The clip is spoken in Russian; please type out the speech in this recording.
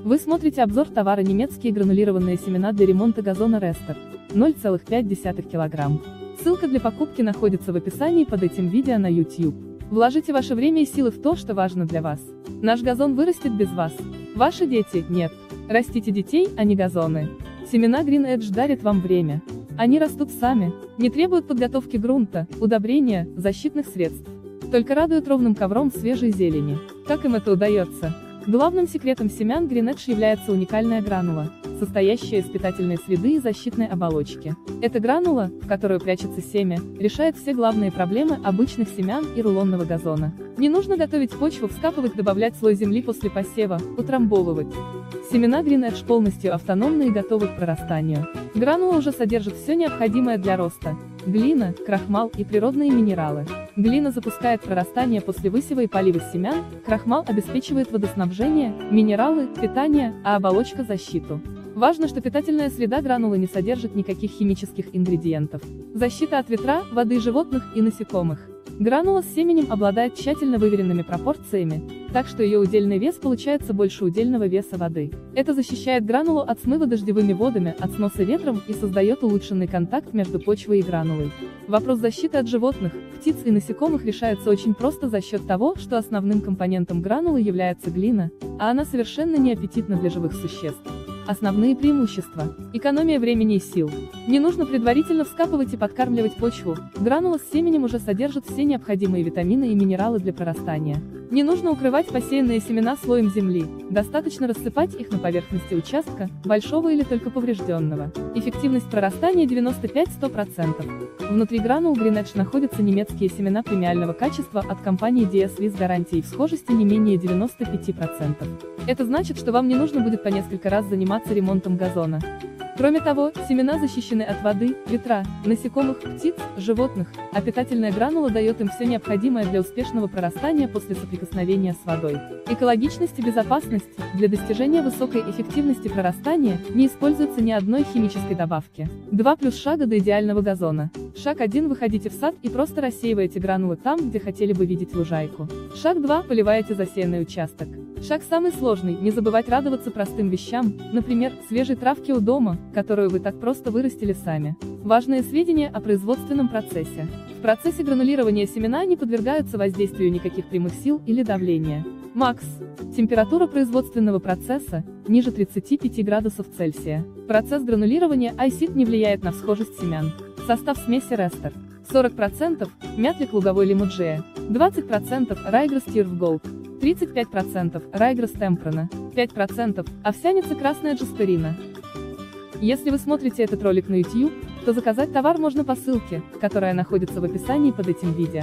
Вы смотрите обзор товара немецкие гранулированные семена для ремонта газона Rester. 0,5 кг. Ссылка для покупки находится в описании под этим видео на YouTube. Вложите ваше время и силы в то, что важно для вас. Наш газон вырастет без вас. Ваши дети – нет. Растите детей, а не газоны. Семена Green Edge дарят вам время. Они растут сами, не требуют подготовки грунта, удобрения, защитных средств. Только радуют ровным ковром свежей зелени. Как им это удается? Главным секретом семян Green Edge является уникальная гранула, состоящая из питательной среды и защитной оболочки. Эта гранула, в которую прячется семя, решает все главные проблемы обычных семян и рулонного газона. Не нужно готовить почву, вскапывать, добавлять слой земли после посева, утрамбовывать. Семена Green Edge полностью автономны и готовы к прорастанию. Гранула уже содержит все необходимое для роста: глина, крахмал и природные минералы. Глина запускает прорастание после высева и полива семян, крахмал обеспечивает водоснабжение, минералы – питание, а оболочка – защиту. Важно, что питательная среда гранулы не содержит никаких химических ингредиентов. Защита от ветра, воды, животных и насекомых. Гранула с семенем обладает тщательно выверенными пропорциями, так что ее удельный вес получается больше удельного веса воды. Это защищает гранулу от смыва дождевыми водами, от сноса ветром и создает улучшенный контакт между почвой и гранулой. Вопрос защиты от животных, птиц и насекомых решается очень просто за счет того, что основным компонентом гранулы является глина, а она совершенно не аппетитна для живых существ. Основные преимущества. Экономия времени и сил. Не нужно предварительно вскапывать и подкармливать почву, гранула с семенем уже содержит все необходимые витамины и минералы для прорастания. Не нужно укрывать посеянные семена слоем земли, достаточно рассыпать их на поверхности участка, большого или только поврежденного. Эффективность прорастания 95–100%. Внутри гранул Green Edge находятся немецкие семена премиального качества от компании DSV с гарантией всхожести не менее 95%. Это значит, что вам не нужно будет по несколько раз заниматься ремонтом газона. Кроме того, семена защищены от воды, ветра, насекомых, птиц, животных, а питательная гранула дает им все необходимое для успешного прорастания после соприкосновения с водой. Экологичность и безопасность. Для достижения высокой эффективности прорастания не используется ни одной химической добавки. 2 плюс шага до идеального газона. Шаг 1. Выходите в сад и просто рассеиваете гранулы там, где хотели бы видеть лужайку. Шаг 2. Поливаете засеянный участок. Шаг самый сложный – не забывать радоваться простым вещам, например, свежей травке у дома, которую вы так просто вырастили сами. Важные сведения о производственном процессе. В процессе гранулирования семена не подвергаются воздействию никаких прямых сил или давления. Макс. Температура производственного процесса – ниже 35 градусов Цельсия. Процесс гранулирования ICID не влияет на всхожесть семян. Состав смеси Rester. 40% – мятлик луговой лимуджия, 20% – Ryegrass Turf Gold, 35% – Ryegrass Temprana, 5% – овсяница красная Джасперина. Если вы смотрите этот ролик на YouTube, то заказать товар можно по ссылке, которая находится в описании под этим видео.